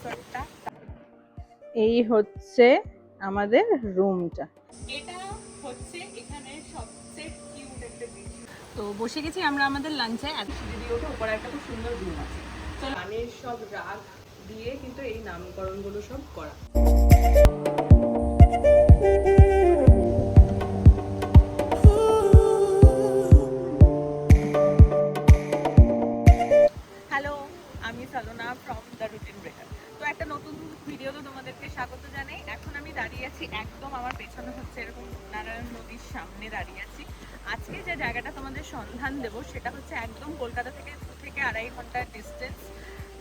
রিসর্টটা। এই হচ্ছে আমাদের রুমটা। এটা হচ্ছে এখানে সবচেয়ে কিউট একটা জিনিস। তো বসে গেছি আমরা আমাদের লাঞ্চে। ভিডিওটা উপরে একটা খুব সুন্দর রুম আছে। চলো, গানের সব রাগ দিয়ে কিন্তু এই নামকরণগুলো সব করা। হ্যালো, আমি সালোনা ফ্রম দ্য রুটিন ব্রেকার। তো একটা নতুন ভিডিওতে তোমাদেরকে স্বাগত জানাই। এখন আমি দাঁড়িয়ে আছি একদম আমার পেছনে হচ্ছে এরকম নারায়ণ নদীর সামনে দাঁড়িয়ে আছি। আজকে যে জায়গাটা তোমাদের সন্ধান দেব সেটা হচ্ছে একদম কলকাতা থেকে 2.5 ঘন্টার ডিস্টেন্স,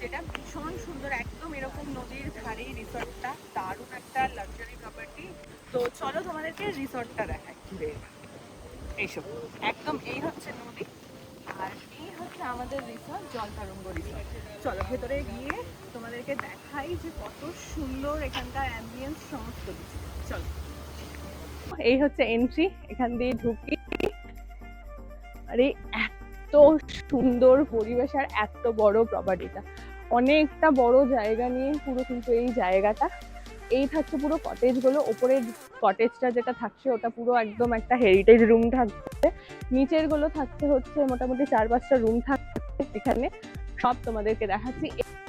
যেটা ভীষণ সুন্দর। একদম এরকম নদীর ধারেই রিসর্টটা, দারুণ একটা লাক্সারি প্রপার্টি। তো চলো তোমাদেরকে রিসর্টটা দেখাই ঘুরে। এইসব একদম এই হচ্ছে নদী, আর এই হচ্ছে আমাদের রিসর্ট জলতরঙ্গ রিসর্ট। চলো ভেতরে গিয়ে তোমাদেরকে দেখাই যে কত সুন্দর এখানকার অ্যাম্বিয়েন্স সমস্ত কিছু। চলো, এই হচ্ছে এন্ট্রি, এখান দিয়ে ঢুকি। আরে এত সুন্দর পরিবেশ আর এত বড় প্রপার্টিটা, অনেকটা বড় জায়গা নিয়ে পুরো কিন্তু এই জায়গাটা। এই থাকছে পুরো কটেজ গুলো, ওপরের কটেজটা যেটা থাকছে ওটা পুরো একদম একটা হেরিটেজ রুম থাকছে। নিচের গুলো থাকছে হচ্ছে মোটামুটি 4-5টা রুম থাকছে এখানে, সব তোমাদেরকে দেখাচ্ছি।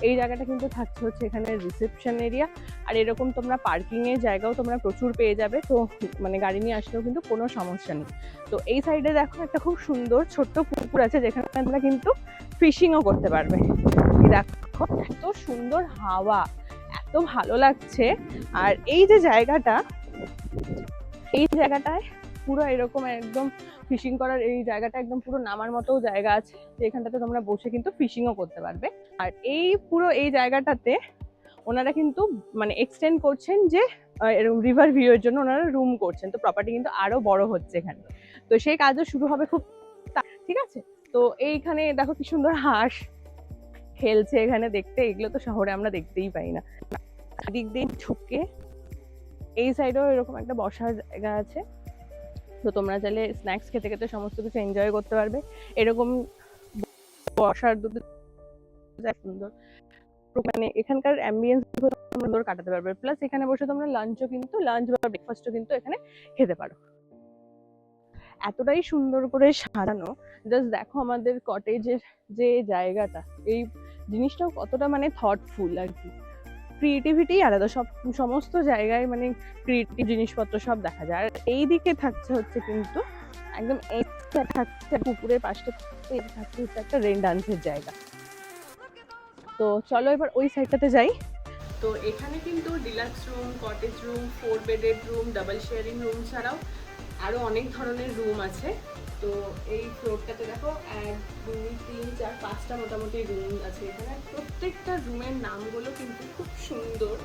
এই জায়গাটা কিন্তু থাকছে হচ্ছে এখানে রিসেপশন এরিয়া, আর এরকম তোমরা পার্কিং এর জায়গাও তোমরা প্রচুর পেয়ে যাবে। তো মানে গাড়ি নিয়ে আসলেও কিন্তু কোনো সমস্যা নেই। তো এই সাইডে দেখো একটা খুব সুন্দর ছোট্ট পুকুর আছে, যেখানে তোমরা কিন্তু ফিশিংও করতে পারবে। দেখো এত সুন্দর হাওয়া, এত ভালো লাগছে। আর এই যে জায়গাটা, এই জায়গাটায় পুরো এরকম একদম ফিশিং করার এই জায়গাটা একদম পুরো নামার মতো জায়গা আছে, যেখানটাতে তোমরা বসে কিন্তু ফিশিংও করতে পারবে। আর এই পুরো এই জায়গাটাতে ওনারা কিন্তু মানে এক্সটেন্ড করছেন যে এরকম রিভার ভিউ এর জন্য ওনারা রুম করছেন। তো প্রপার্টি কিন্তু আরো বড় হচ্ছে এখানে, তো সেই কাজও শুরু হবে খুব, ঠিক আছে। তো এইখানে দেখো কি সুন্দর হাঁস খেলছে এখানে, দেখতে এগুলো তো শহরে আমরা দেখতেই পাই না। দিক দিয়ে ঢুকে এই সাইডেও এরকম একটা বসার জায়গা আছে, তো তোমরা চাইলে স্ন্যাক্স খেতে খেতে সমস্ত কিছু এনজয় করতে পারবে। এরকম বসার দুটো সুন্দর, মানে এখানকার অ্যাম্বিয়েন্স সুন্দর কাটাতে পারবে। প্লাস এখানে বসে তোমরা লাঞ্চও কিন্তু লাঞ্চ বা ব্রেকফাস্টও কিন্তু এখানে খেতে পারো। এতটাই সুন্দর করে সাজানো, জাস্ট দেখো আমাদের কটেজের যে জায়গাটা, এই জিনিসটাও কতটা মানে থটফুল আর কি। ক্রিয়েটিভিটি আলাদা, সমস্ত জায়গায় মানে ক্রিয়েটিভ জিনিসপত্র সব দেখা যায়। আর এই দিকে থাকছে হচ্ছে কিন্তু একদম থাকছে পুকুরের পাশটা থাকছে হচ্ছে একটা রেন ডান্সের জায়গা। তো চলো এবার ওই সাইডটাতে যাই। তো এখানে কিন্তু deluxe room, cottage room, 4 bedded room, double sharing room ছাড়াও আরো অনেক ধরনের রুম আছে। তো এই ফ্লোরটাতে দেখো 1, 2, 3, 4, 5টা মোটামুটি রুম আছে এখানে। প্রত্যেকটা রুমের নামগুলো কিন্তু খুব সুন্দর,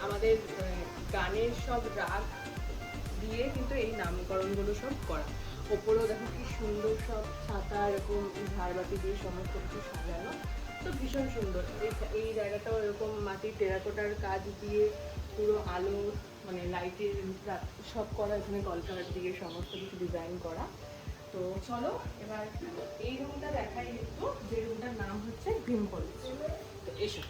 আমাদের গানের সব রাগ দিয়ে কিন্তু এই নামকরণগুলো সব করা। ওপরেও দেখো কি সুন্দর সব ছাতা এরকম ঝাড়বাতি দিয়ে সমস্ত কিছু সাজানো, তো ভীষণ সুন্দর। এই জায়গাটাও এরকম মাটির টেরাকোটার কাজ দিয়ে পুরো আলো মানে লাইটের সব করা, এখানে কলকাতার দিয়ে সমস্ত কিছু ডিজাইন করা। তো চলো এবার এই রুমটা দেখাই একটু, যে রুমটার নাম হচ্ছে ভিমপল। তো এসো,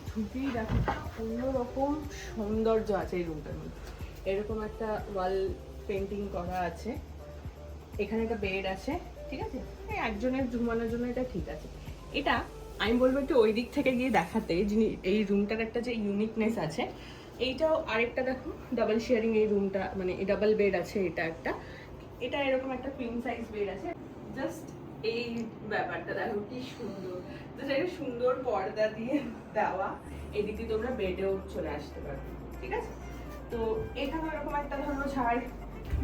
ঢুকেই দেখো অন্যরকম সৌন্দর্য আছে এই রুমটার মধ্যে। এরকম একটা ওয়াল পেন্টিং করা আছে, এখানে একটা বেড আছে, ঠিক আছে। একজনের ঘুমানোর জন্য এটা ঠিক আছে। এটা আমি বলবো একটু ওই দিক থেকে গিয়ে দেখাতে, যিনি এই রুমটার একটা যে ইউনিকনেস আছে। এইটাও আরেকটা দেখো ডাবল শেয়ারিং এই রুমটা, মানে ডাবল বেড আছে এটা একটা, এটা এরকম একটা কুইন সাইজ বেড আছে। জাস্ট এই ব্যাপারটা দেখো কি সুন্দর, জাস্ট একটা সুন্দর পর্দা দিয়ে দেওয়া। এদিকে তোমরা বেডেও চলে আসতে পারো, ঠিক আছে। তো এখানে এরকম একটা ধরো ঝাড়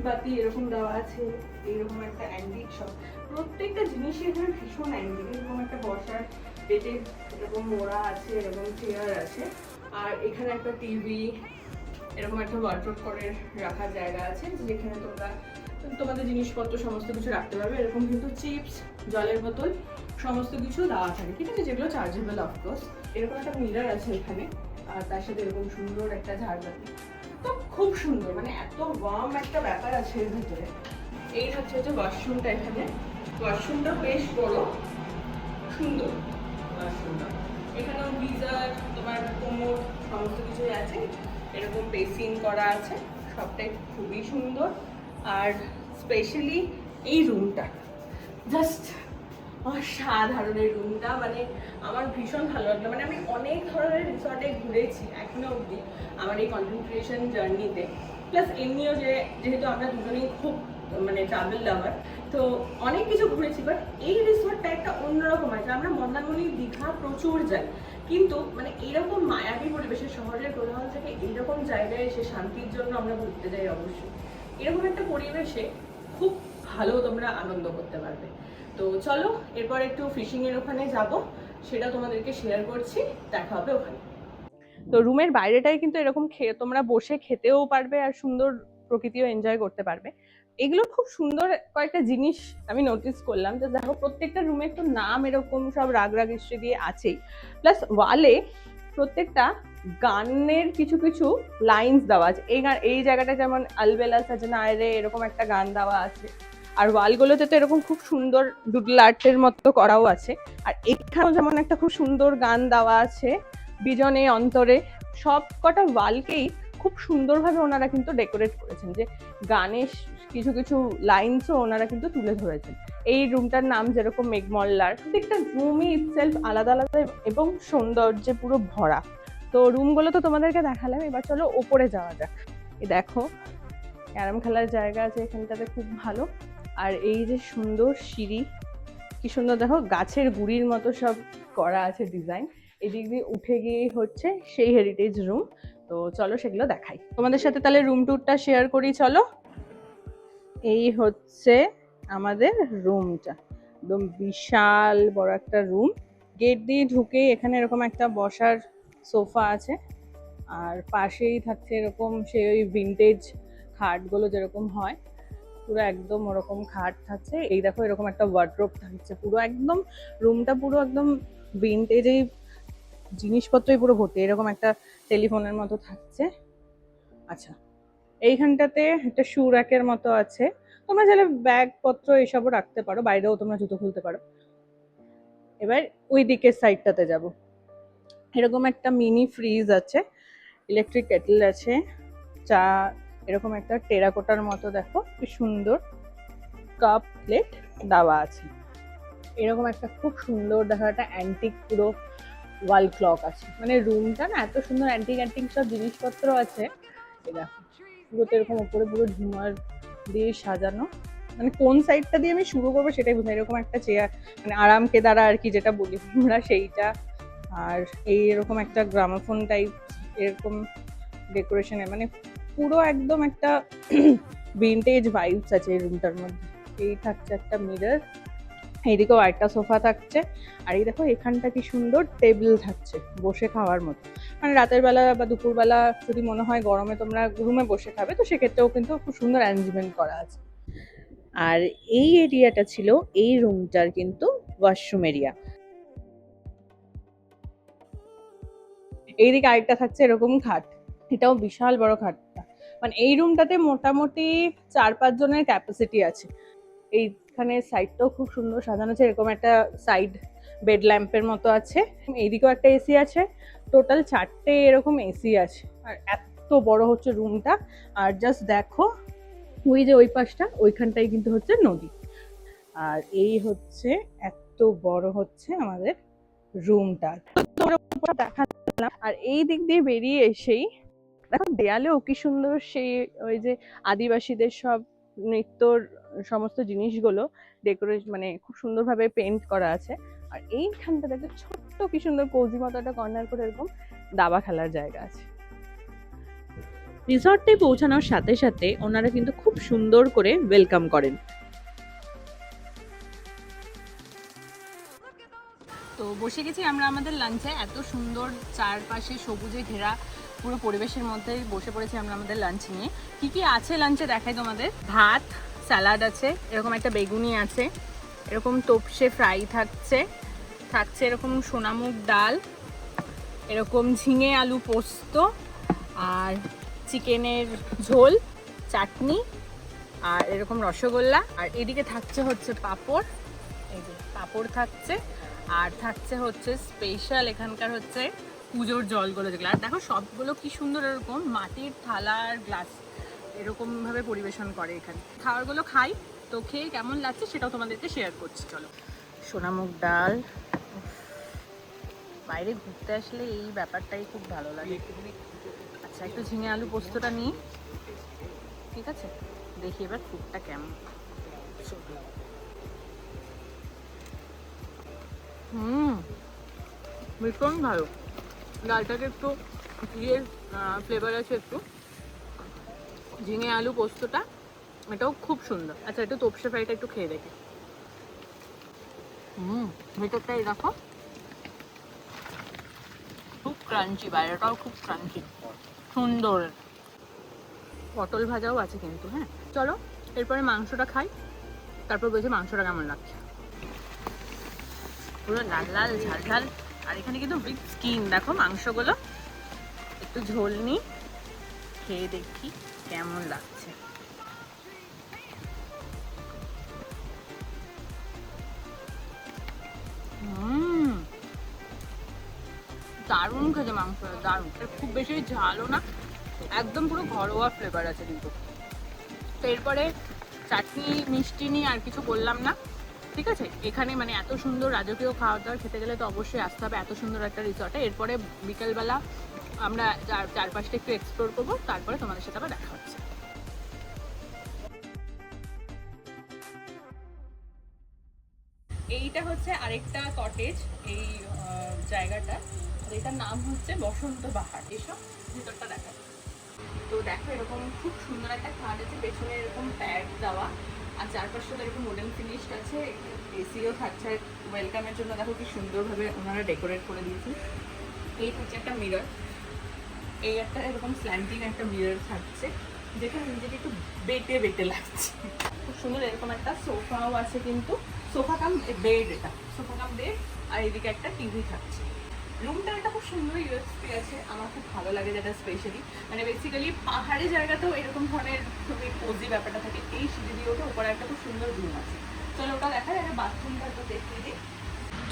বাতি এরকম দেওয়া আছে, এরকম একটা অ্যান্টিক সব, প্রত্যেকটা জিনিসই এখানে ভীষণ অ্যান্টিক। এরকম একটা বসার পেটে এরকম মোড়া আছে, এরকম চেয়ার আছে, আর এখানে একটা টিভি, এরকম একটা ওয়ার্ডরোব করে রাখার জায়গা আছে, যেখানে তোমরা তোমাদের জিনিসপত্র সমস্ত কিছু রাখতে পারবে। এরকম কিন্তু চিপস, জলের বোতল সমস্ত কিছু দেওয়া থাকে, ঠিক আছে, যেগুলো চার্জেবল অফকোর্স। এরকম একটা মিরর আছে এখানে, আর তার সাথে এরকম সুন্দর একটা ঝাড়বাতি। তো খুব সুন্দর, মানে এত ওয়ার্ম একটা ব্যাপার আছে এর ভিতরে। এই হচ্ছে যে ওয়াশরুমটা, এখানে ওয়াশরুমটা বেশ বড়, সুন্দর ওয়াশরুমটা। এখানেও গিজার, তোমার কোমর সমস্ত কিছুই আছে। এরকম বেসিন করা আছে, সবটাই খুবই সুন্দর। আর স্পেশালি এই রুমটা জাস্ট অসাধারণ। এই রুমটা মানে আমার ভীষণ ভালো লাগলো। মানে আমি অনেক ধরনের রিসর্টে ঘুরেছি এখনো অবধি আমার এই কন্টেন্ট ক্রিয়েশন জার্নিতে, প্লাস এমনিও যেহেতু আমরা দুজনেই খুব মানে ট্রাভেল লাভার, তো অনেক কিছু ঘুরেছি। বাট এই রিসর্টটা একটা অন্যরকম আছে। আমরা মন্দারমণি, দীঘা প্রচুর যাই, কিন্তু মানে এইরকম মায়াবী পরিবেশের, শহরের কোলাহল থেকে এইরকম জায়গায় এসে শান্তির জন্য আমরা ঘুরতে যাই। অবশ্যই এরকম একটা পরিবেশে খুব ভালো তোমরা আনন্দ করতে পারবে। তো চলো এরপর একটু ফিশিংয়ের ওখানে যাব, সেটা তোমাদেরকে শেয়ার করছি, দেখা হবে ওখানে। তো রুমের বাইরেটাই কিন্তু এরকম তোমরা বসে খেতেও পারবে আর সুন্দর প্রকৃতিও এনজয় করতে পারবে। এগুলো খুব সুন্দর কয়েকটা জিনিস আমি নোটিস করলাম, যে দেখো প্রত্যেকটা রুমে একটু নাম এরকম সব রাগ রাগ হিস্ট্রি দিয়ে আছেই, প্লাস ওয়ালে প্রত্যেকটা গানের কিছু কিছু লাইন্স দেওয়া আছে। এই জায়গাটা যেমন আলবেলা সাজনা আয়রে এরকম একটা গান দেওয়া আছে, আর ওয়ালগুলোতে তো এরকম খুব সুন্দর ডুডল আর্টের মতো করাও আছে। আর এখানেও যেমন একটা খুব সুন্দর গান দেওয়া আছে, বিজনে অন্তরে। সব কটা ওয়ালকেই খুব সুন্দরভাবে ওনারা কিন্তু ডেকোরেট করেছেন, যে গানের কিছু কিছু লাইন্সও ওনারা কিন্তু তুলে ধরেছেন। এই রুমটার নাম যেরকম মেঘমল্লার, প্রত্যেকটা রুমই ইটসেলফ আলাদা আলাদা এবং সৌন্দর্যে পুরো ভরা। তো রুমগুলো তো তোমাদেরকে দেখালাম, এবার চলো ওপরে যাওয়া যাক। এই দেখো ক্যারাম খেলার জায়গা আছে এখানটাতে, খুব ভালো। আর এই যে সুন্দর সিঁড়ি, কি সুন্দর দেখো গাছের গুড়ির মতো সব করা আছে ডিজাইন। এদিক দিয়ে উঠে গিয়ে হচ্ছে সেই হেরিটেজ রুম। তো চলো সেগুলো দেখাই তোমাদের সাথে। তাহলে রুম ট্যুরটা শেয়ার করি চলো। এই হচ্ছে আমাদের রুমটা, একদম বিশাল বড় একটা রুম। গেট দিয়ে ঢুকেই এখানে এরকম একটা বসার সোফা আছে, আর পাশেই থাকছে এরকম সেই ওই ভিন্টেজ খাটগুলো যেরকম হয়, পুরো একদম ওরকম খাট থাকছে। এই দেখো এরকম একটা ওয়ার্ড্রোব থাকছে, পুরো একদম রুমটা পুরো একদম ভিন্টেজ এই জিনিসপত্রই পুরো ভর্তি। এরকম একটা টেলিফোনের মতো থাকছে। আচ্ছা, এইখানটাতে একটা শু র্যাকের মতো আছে, তোমরা চাইলে ব্যাগপত্র এসবও রাখতে পারো, বাইরেও তোমরা জুতো খুলতে পারো। এবার ওই দিকের সাইডটাতে যাব। এরকম একটা মিনি ফ্রিজ আছে, ইলেকট্রিক কেটল আছে, চা এরকম একটা টেরাকোটার মতো দেখো কি সুন্দর কাপ প্লেট দেওয়া আছে। এরকম একটা খুব সুন্দর দেখা একটা অ্যান্টিক পুরো ওয়াল ক্লক আছে। মানে রুমটা না এত সুন্দর অ্যান্টিক অ্যান্টিক সব জিনিসপত্র আছে। দেখো পুরোতে এরকম উপরে পুরো ঝুমার দিয়ে সাজানো। মানে কোন সাইডটা দিয়ে আমি শুরু করবো সেটাই বুঝি। এরকম একটা চেয়ার, মানে আরাম কেদারা আর কি যেটা বলি আমরা, সেইটা। আর এই এরকম একটা গ্রামাফোন টাইপ এরকম ডেকোরেশনে, মানে পুরো একদম একটা ভিন্টেজ ভাইবস আছে এই রুমটার মধ্যে। এই থাকছে একটা মিরর, এইদিকেও একটা সোফা থাকছে। আর এই দেখো এখানটা কি সুন্দর টেবিল থাকছে বসে খাওয়ার মতো। মানে রাতের বেলা বা দুপুরবেলা যদি মনে হয় গরমে তোমরা রুমে বসে খাবে, তো সেক্ষেত্রেও কিন্তু খুব সুন্দর অ্যারেঞ্জমেন্ট করা আছে। আর এই এরিয়াটা ছিল এই রুমটার কিন্তু ওয়াশরুম এরিয়া। এইদিকে আরেকটা থাকছে এরকম খাট, এটাও বিশাল বড় খাটটা। মানে এই রুমটাতে মোটামুটি 4-5 জনের ক্যাপাসিটি আছে। এইখানে সাইডটাও খুব সুন্দর সাজানো আছে, এরকম একটা সাইড বেড ল্যাম্পের মতো আছে। এইদিকেও একটা এসি আছে, টোটাল 4টে এরকম এসি আছে। আর এত বড় হচ্ছে রুমটা। আর জাস্ট দেখো ওই যে ওই পাশটা, ওইখানটাই কিন্তু হচ্ছে নদী। আর এই হচ্ছে এত বড় হচ্ছে আমাদের রুমটা, দেখালাম। আর এই দিক দিয়ে বেরিয়ে এসেই দেখো দেয়ালেও কি সুন্দর সেই ওই যে আদিবাসীদের সব নৃত্যর সমস্ত জিনিসগুলো ডেকোরেশন, মানে খুব সুন্দরভাবে পেন্ট করা আছে। আর এইখানটা দেখো ছোট্ট কি সুন্দর কোজি মতো একটা কর্নার করে এরকম দাবা খেলার জায়গা আছে। রিসর্টে পৌঁছানোর সাথে সাথে ওনারা কিন্তু খুব সুন্দর করে ওয়েলকাম করেন। তো বসে গেছি আমরা আমাদের লাঞ্চে। এত সুন্দর চারপাশে সবুজে ঘেরা পুরো পরিবেশের মধ্যে বসে পড়েছি আমরা আমাদের লাঞ্চ নিয়ে। কি কি আছে লাঞ্চে দেখাই তোমাদের। ভাত, স্যালাড আছে, এরকম একটা বেগুনি আছে, এরকম তোপসে ফ্রাই থাকছে, থাকছে এরকম সোনামুগ ডাল, এরকম ঝিঙে আলু পোস্ত, আর চিকেনের ঝোল, চাটনি, আর এরকম রসগোল্লা। আর এদিকে থাকছে হচ্ছে পাঁপড়, এই যে পাঁপড় থাকছে। আর থাকছে হচ্ছে স্পেশাল এখানকার হচ্ছে পুজোর জলগুলো, যেগুলো আর দেখো সবগুলো কি সুন্দর এরকম মাটির থালা আর গ্লাস এরকম ভাবে পরিবেশন করে এখানে। খাবারগুলো খাই, তো খেয়ে কেমন লাগছে সেটাও তোমাদেরকে শেয়ার করছি। চলো। সোনামুগ ডাল, বাইরে ঘুরতে আসলে এই ব্যাপারটাই খুব ভালো লাগে। আচ্ছা, একটু ঝিঙে আলু পোস্তটা নিই, ঠিক আছে? দেখি এবার ফুডটা কেমন। ভীষণ ভালো। ডালটাকে একটু ঘিয়ের ফ্লেভার আছে, একটু ঝিঙে আলু পোস্তটা এটাও খুব সুন্দর। আচ্ছা, একটু তোপসে ফ্রাইটা একটু খেয়ে দেখি। ভেতরটাই দেখো, খুব ক্রাঞ্চি, বাইরেটাও খুব ক্রাঞ্চি, সুন্দর। পটল ভাজাও আছে কিন্তু। হ্যাঁ, চলো এরপরে মাংসটা খাই, তারপর বলছি মাংসটা কেমন লাগছে। পুরো লাল লাল ঝাল ঝাল, আর এখানে কিন্তু বিগ স্কিন দেখো মাংসগুলো। একটু ঝোল নিই, খেয়ে দেখি কেমন লাগছে। দারুণ খেতে মাংস, দারুণ। খুব বেশি ঝালও না, একদম পুরো ঘরোয়া ফ্লেভার আছে কিন্তু। তো এরপরে চাটনি মিষ্টি নিয়ে আর কিছু বললাম না, ঠিক আছে? এখানে মানে এত সুন্দর রাজকীয় খাওয়া দাওয়ার খেতে গেলে তো অবশ্যই আসতে হবে এত সুন্দর একটা রিসর্টে। এরপরে বিকেলবেলা আমরা চারপাশটা একটু এক্সপ্লোর করবো, তারপরে তোমাদের সাথে আবার দেখা হচ্ছে। এইটা হচ্ছে আরেকটা কটেজ, এই জায়গাটা, এটার নাম হচ্ছে বসন্ত বাহার। এসব ভিতরটা দেখা। তো দেখো এরকম খুব সুন্দর একটা খাট আছে, পেছনে এরকম প্যাড দেওয়া, আর চারপাশটা এরকম মডেল ফিনিশড আছে, এসিও থাকছে। ওয়েলকামের জন্য দেখো কি সুন্দরভাবে ওনারা ডেকোরেট করে দিয়েছে। এই হচ্ছে একটা মিরর, এই একটা এরকম স্ল্যান্টিং একটা মিরর থাকছে, যেখানে নিজেকে একটু বেটে বেটে লাগছে। খুব সুন্দর এরকম একটা সোফাও আছে কিন্তু, সোফা কাম বেড, এটা সোফা কাম বেড। আর এদিকে একটা টিভি থাকছে। রুমটা একটা খুব সুন্দর ইউএসপি আছে, আমার খুব ভালো লাগে যেটা স্পেশালি, মানে বেসিক্যালি পাহাড়ি জায়গাতেও এরকম ধরনের খুবই কোজি ব্যাপারটা থাকে। এই সিঁড়ি দিয়ে ওঠে উপরে একটা খুব সুন্দর রুম আছে। চলো ওটা দেখা যায়, বাথরুমটা তো দেখিয়ে দিই।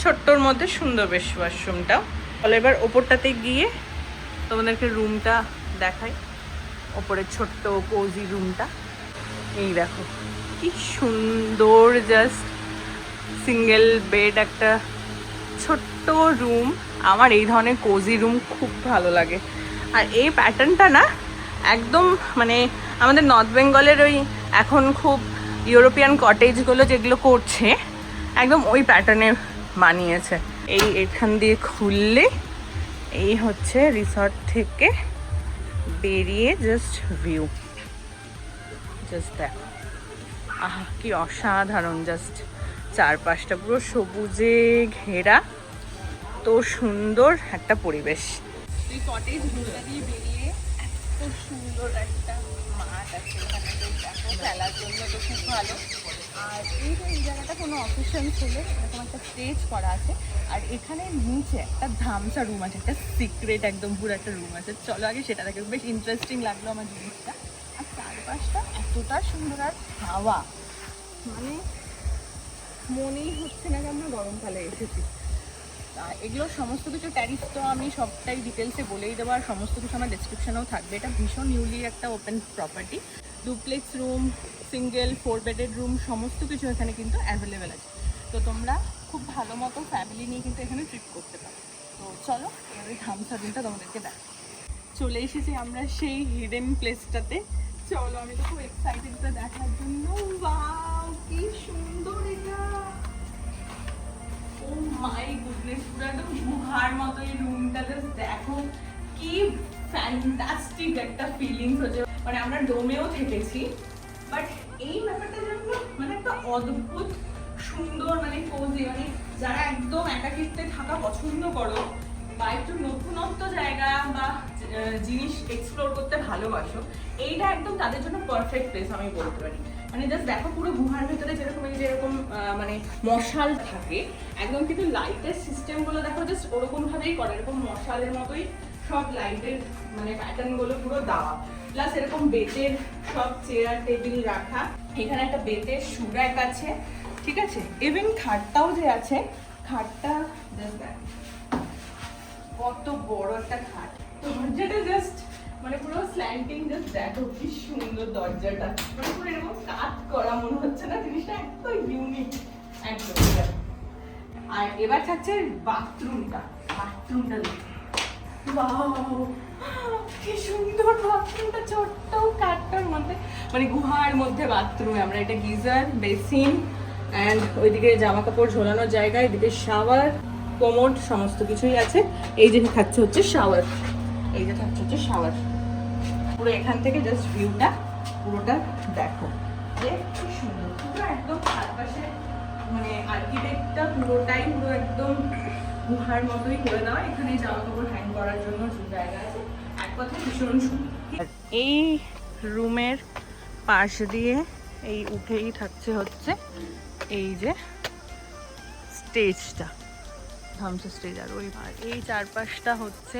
ছোট্টর মধ্যে সুন্দর বেশ ওয়াশরুমটাও। তাহলে এবার ওপরটাতে গিয়ে তোমাদেরকে রুমটা দেখাই, ওপরের ছোট্ট কোজি রুমটা। এই দেখো কি সুন্দর, জাস্ট সিঙ্গেল বেড, একটা ছোট্ট রুম। আমার এই ধরনের কোজি রুম খুব ভালো লাগে। আর এই প্যাটার্নটা না একদম মানে আমাদের নর্থ বেঙ্গলের ওই এখন খুব ইউরোপিয়ান কটেজগুলো যেগুলো করছে, একদম ওই প্যাটার্নে বানিয়েছে। এই এখান দিয়ে খুললে এই হচ্ছে রিসর্ট থেকে বেরিয়ে জাস্ট ভিউ, জাস্ট দেখো, আহা কি অসাধারণ। জাস্ট চারপাশটা পুরো সবুজে ঘেরা, তো সুন্দর একটা পরিবেশ। এই কটেজ ঘুরটা দিয়ে বেরিয়ে এত সুন্দর একটা মাঠ আছে এখানে, তো দেখো খেলার জন্য তো খুব ভালো। আর এই জায়গাটা কোনো অকেশন হলে এরকম একটা স্টেজ করা আছে। আর এখানে নিচে একটা ধামসা রুম আছে, একটা সিক্রেট একদম পুরো একটা রুম আছে। চলো আগে সেটা দেখে, বেশ ইন্টারেস্টিং লাগলো আমার জিনিসটা। আর চারপাশটা এতটা সুন্দর, আর হাওয়া মানে মনেই হচ্ছে না যে আমরা গরমকালে এসেছি। এগুলো সমস্ত কিছু ট্যারিফ তো আমি সবটাই ডিটেলসে বলেই দেবো, আর সমস্ত কিছু আমার ডেসক্রিপশনেও থাকবে। এটা ভীষণ নিউলি একটা open property, duplex room, single 4 bedded room, সমস্ত কিছু এখানে কিন্তু অ্যাভেলেবেল আছে। তো তোমরা খুব ভালো মতো ফ্যামিলি নিয়ে কিন্তু এখানে ট্রিপ করতে পারো। তো চলো এবার ওই ধামসা রুমটা তোমাদেরকে দেখ। চলে এসেছি আমরা সেই হিডেন প্লেসটাতে। চলো, আমি তো খুব এক্সাইটেড দেখার জন্য। ওয়াও কি সুন্দর এটা, ও মাই গুডনেস, পুরো একদম গুহার মতো এই রুমটা। জাস্ট দেখো কি ফ্যান্টাস্টিক একটা ফিলিংস হচ্ছে। মানে আমরা ডোমেও থেকেছি, বাট এই ব্যাপারটা যেন মানে একটা অদ্ভুত সুন্দর, মানে কোজি, মানে যারা একদম একাকিত্বে থাকা পছন্দ করো বা একটু নতুনত্ব জায়গা বা জিনিস এক্সপ্লোর করতে ভালোবাসো, এইটা একদম তাদের জন্য পারফেক্ট প্লেস আমি বলতে পারি। মানে জাস্ট দেখো পুরো গুহার ভিতরে যেরকম এই যেরকম মানে মশাল থাকে, একদম কিন্তু লাইটের সিস্টেমগুলো দেখো জাস্ট ওরকম ভাবেই করে, এরকম মশালের মতোই সব লাইটের মানে প্যাটার্নগুলো পুরো দেওয়া। প্লাস এরকম বেতের সব চেয়ার টেবিল রাখা, এখানে একটা বেতের সুরাক আছে, ঠিক আছে? ইভেন খাটটাও যে আছে খাটটা কত বড় একটা খাট, দরজাটা জাস্ট মানে পুরো স্ল্যান্টিং, জাস্ট দেখো কি সুন্দর দরজাটা, মানে পুরো এরকম কাট করা মনে হচ্ছে না, জিনিসটা একদম ইউনিক একদম। আর এবার থাকছে বাথরুমটা, বাথরুমটা ওয়াও কি সুন্দর বাথরুমটা, ছোট্ট কাঠটার মধ্যে, মানে গুহার মধ্যে বাথরুমে আমরা, এটা গিজার, বেসিন অ্যান্ড ওইদিকে জামা কাপড় ঝোলানোর জায়গা, এদিকে শাওয়ার, কোমোড, সমস্ত কিছুই আছে। এই যে থাকছে হচ্ছে শাওয়ার, এই যে থাকছে হচ্ছে শাওয়ার, পুরো এখান থেকে জাস্ট ভিউটা পুরোটা দেখো যে কি সুন্দর, পুরো একদম চারপাশে মানে আর্কিটেক্টটা পুরোটাই পুরো একদম গুহার মতোই করে দেওয়া। এখানে জামা কাপড় হ্যাং করার জন্য জায়গা আছে, এক কথা ভীষণ সুন্দর। এই রুমের পাশ দিয়ে এই উঠেই থাকছে হচ্ছে এই যে স্টেজটা, ধামসা স্টেজ, আর ওই এই চারপাশটা হচ্ছে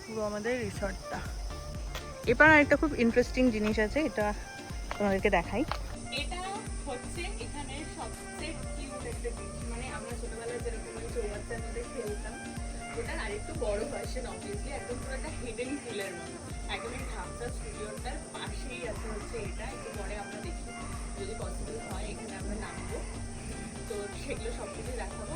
পুরো আমাদের রিসর্টটা। এবার একটা খুব ইন্টারেস্টিং জিনিস আছে, এটা তোমাদেরকে দেখাই। এটা হচ্ছে এখানে সবচেয়ে কিউট একটা জিনিস, মানে আমরা ছোটবেলায় যেরকম ওই চৌবাচ্চার মধ্যে খেলতাম, ওটার আরেকটু বড় ভার্সন, অবভিয়াসলি একদম পুরো একটা হিডেন পুলের মতো, একদম এই ধামসা স্টুডিওটার পাশেই আছে হচ্ছে এটা। একটু পরে আমরা দেখি যদি পসিবল হয় এখানে আমরা নামবো, তো সেগুলো সব কিছু দেখাবো।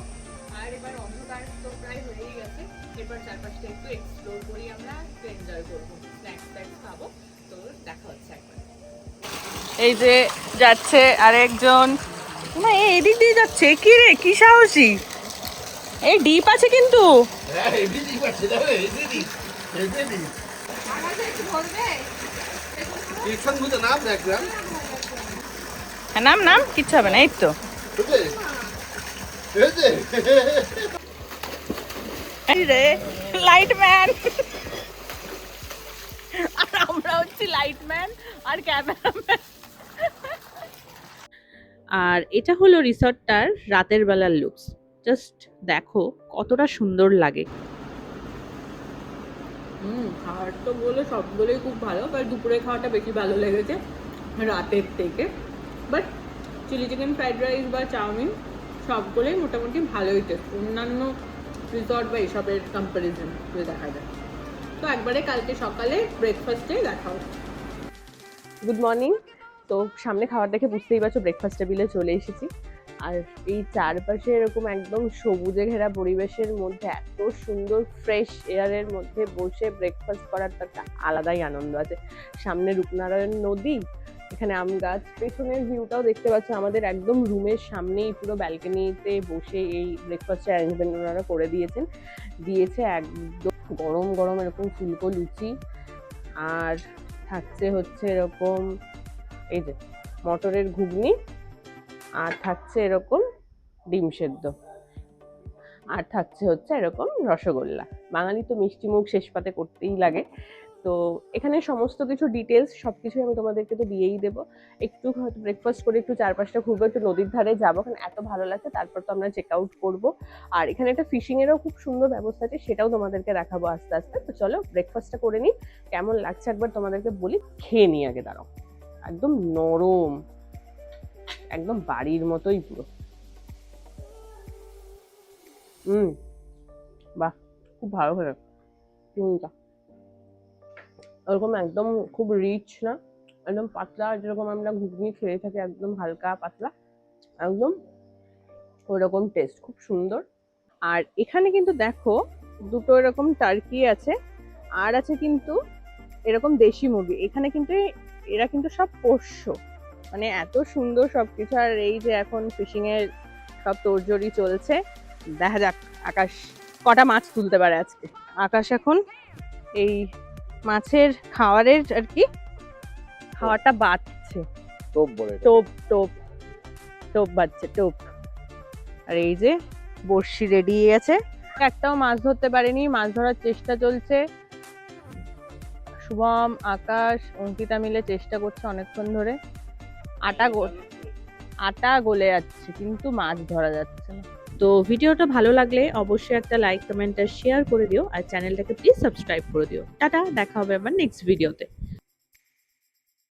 আর এবার অন্ধকার তো প্রায় হয়েই গেছে, এবার চারপাশটা একটু এক্সপ্লোর করি, আমরা একটু এনজয় করবো, স্ন্যাক্স ট্যাক্স খাবো। তো দেখা হচ্ছে একবার। এই যে যাচ্ছে আরেকজন, না এদিক দিয়ে যাচ্ছে, কি রে কি সাহসী, এই ডিপ আছে কিন্তু নাম নাম কিচ্ছু হবে না, এই তো লাইটম্যান, আর আমরা হচ্ছি লাইটম্যান আর ক্যামেরাম্যান। আর এটা হলো রিসর্টটার রাতের বেলার লুকস, জাস্ট দেখো কতটা সুন্দর লাগে। খাওয়ার তো বলে সবগুলোই খুব ভালো, বাট দুপুরে খাওয়াটা বেশি ভালো লেগেছে রাতের থেকে। But chilli chicken, fried rice বা চাউমিন সবগুলোই মোটামুটি ভালোই টেস্ট, অন্যান্য রিসর্ট বা এসবের কম্পারিজন করে দেখা যায়। তো একবারে কালকে সকালে ব্রেকফাস্টে দেখা হবে। Good morning. তো সামনে খাবার দেখে বুঝতেই পারছো ব্রেকফাস্ট টেবিলে চলে এসেছি। আর এই চারপাশে এরকম একদম সবুজে ঘেরা পরিবেশের মধ্যে এত সুন্দর ফ্রেশ এয়ারের মধ্যে বসে ব্রেকফাস্ট করার তো একটা আলাদাই আনন্দ আছে। সামনে রূপনারায়ণ নদী, এখানে আম গাছ, পেছনের ভিউটাও দেখতে পাচ্ছ, আমাদের একদম রুমের সামনেই পুরো ব্যালকনিতে বসে এই ব্রেকফাস্টের অ্যারেঞ্জমেন্ট ওনারা করে দিয়েছে একদম গরম গরম এরকম ফুলকো লুচি, আর থাকছে হচ্ছে এরকম এই যে মটরের ঘুগনি, আর থাকছে এরকম ডিম সেদ্ধ, আর থাকছে হচ্ছে এরকম রসগোল্লা। বাঙালি তো মিষ্টি মুখ শেষ পাতে করতেই লাগে। তো এখানে সমস্ত কিছু ডিটেলস সবকিছু আমি তোমাদেরকে তো দিয়েই দেবো। একটু হয়তো ব্রেকফাস্ট করে একটু চারপাশটা ঘুরবো, একটু নদীর ধারে যাবো, কারণ এত ভালো লাগছে। তারপর তো আমরা চেক আউট করবো। আর এখানে একটা ফিশিং এরও খুব সুন্দর ব্যবস্থা আছে, সেটাও তোমাদেরকে দেখাবো আস্তে আস্তে। তো চলো ব্রেকফাস্টটা করে নিই, কেমন লাগছে একবার তোমাদেরকে বলি। খেয়ে নিই আগে, দাঁড়াও। একদম নরম, একদম বাড়ির মতোই পুরো। বাহ, খুব ভালো হলো চিকেনটা, ওরকম একদম খুব রিচ না, একদম পাতলা, যেরকম আমরা ঘুগনি খেয়ে থাকি একদম হালকা পাতলা, একদম ওরকম টেস্ট, খুব সুন্দর। আর এখানে কিন্তু দেখো দুটো এরকম টার্কি আছে, আর আছে কিন্তু এরকম দেশি মুরগি। এখানে কিন্তু এরা কিন্তু সব পোষ্য, মানে এত সুন্দর সবকিছু। আর এই যে এখন ফিশিং এর সব তোড়জোড়ি চলছে, দেখা যাক আকাশ কটা মাছ তুলতে পারে আজকে। আকাশ এখন এই মাছের খাওয়ারের আর কি খাওয়াটা বাচ্ছে, টোপ বলে, টোপ টোপ টোপ বাচ্ছে, টোপ। আর এই যে বড়শি রেডি আছে, একটাও মাছ ধরতে পারেনি, মাছ ধরার চেষ্টা চলছে। শুভম, আকাশ, অঙ্কিতা মিলে চেষ্টা করছে অনেকক্ষণ ধরে। আটা গলে যাচ্ছে কিন্তু মাছ ধরা যাচ্ছে না। তো ভিডিওটা ভালো লাগলে অবশ্যই একটা লাইক, কমেন্ট আর শেয়ার করে দিও, আর চ্যানেলটাকে প্লিজ সাবস্ক্রাইব করে দিও। টাটা, দেখা হবে আবার নেক্সট ভিডিওতে।